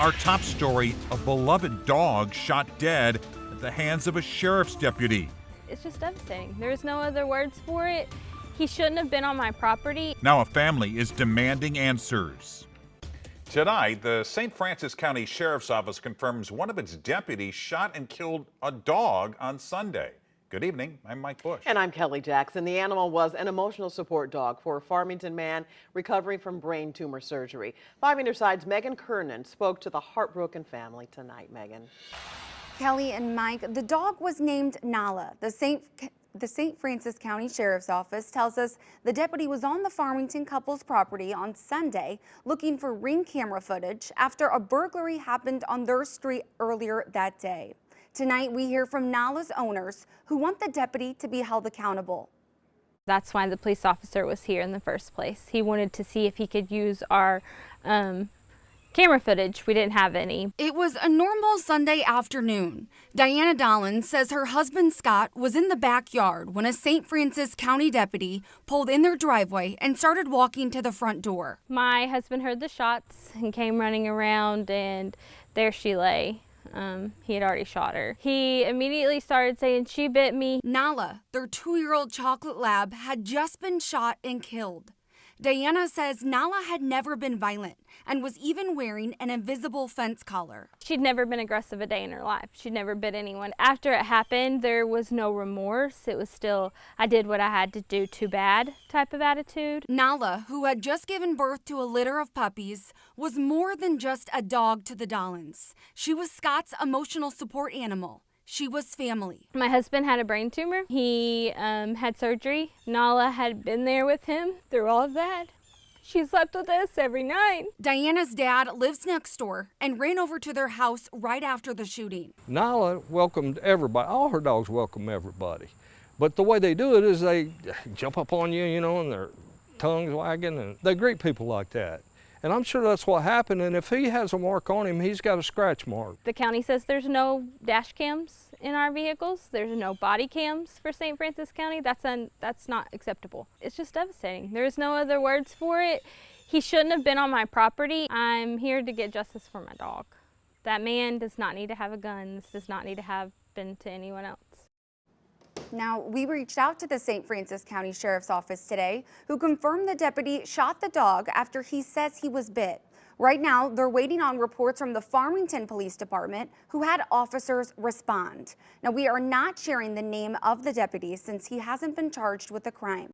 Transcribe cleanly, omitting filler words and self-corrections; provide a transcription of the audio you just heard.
Our top story, a beloved dog shot dead at the hands of a sheriff's deputy. It's just devastating. There's no other words for it. He shouldn't have been on my property. Now a family is demanding answers. Tonight, the St. Francois County Sheriff's Office confirms one of its deputies shot and killed a dog on Sunday. Good evening, I'm Mike Bush. And I'm Kelly Jackson. The animal was an emotional support dog for a Farmington man recovering from brain tumor surgery. 5 Meter Side's Megan Kernan spoke to the heartbroken family tonight. Megan. Kelly and Mike, the dog was named Nala. The St. Francois County Sheriff's Office tells us the deputy was on the Farmington couple's property on Sunday looking for ring camera footage after a burglary happened on their street earlier that day. Tonight, we hear from Nala's owners who want the deputy to be held accountable. That's why the police officer was here in the first place. He wanted to see if he could use our camera footage. We didn't have any. It was a normal Sunday afternoon. Diana Dollins says her husband Scott was in the backyard when a St. Francois County deputy pulled in their driveway and started walking to the front door. My husband heard the shots and came running around, and there she lay. He had already shot her. He immediately started saying, "She bit me." Nala, their 2-year-old chocolate lab, had just been shot and killed. Diana says Nala had never been violent and was even wearing an invisible fence collar. She'd never been aggressive a day in her life. She'd never bit anyone. After it happened, there was no remorse. It was still, I did what I had to do, too bad type of attitude. Nala, who had just given birth to a litter of puppies, was more than just a dog to the Dollins. She was Scott's emotional support animal. She was family. My husband had a brain tumor. He had surgery. Nala had been there with him through all of that. She slept with us every night. Diana's dad lives next door and ran over to their house right after the shooting. Nala welcomed everybody. All her dogs welcome everybody. But the way they do it is they jump up on you, and their tongues wagging, and they greet people like that. And I'm sure that's what happened, and if he has a mark on him, he's got a scratch mark. The county says there's no dash cams in our vehicles. There's no body cams for St. Francois County. That's not acceptable. It's just devastating. There's no other words for it. He shouldn't have been on my property. I'm here to get justice for my dog. That man does not need to have a gun. This does not need to have been to anyone else. Now, we reached out to the St. Francois County Sheriff's Office today, who confirmed the deputy shot the dog after he says he was bit. Right now, they're waiting on reports from the Farmington Police Department, who had officers respond. Now, we are not sharing the name of the deputy since he hasn't been charged with the crime.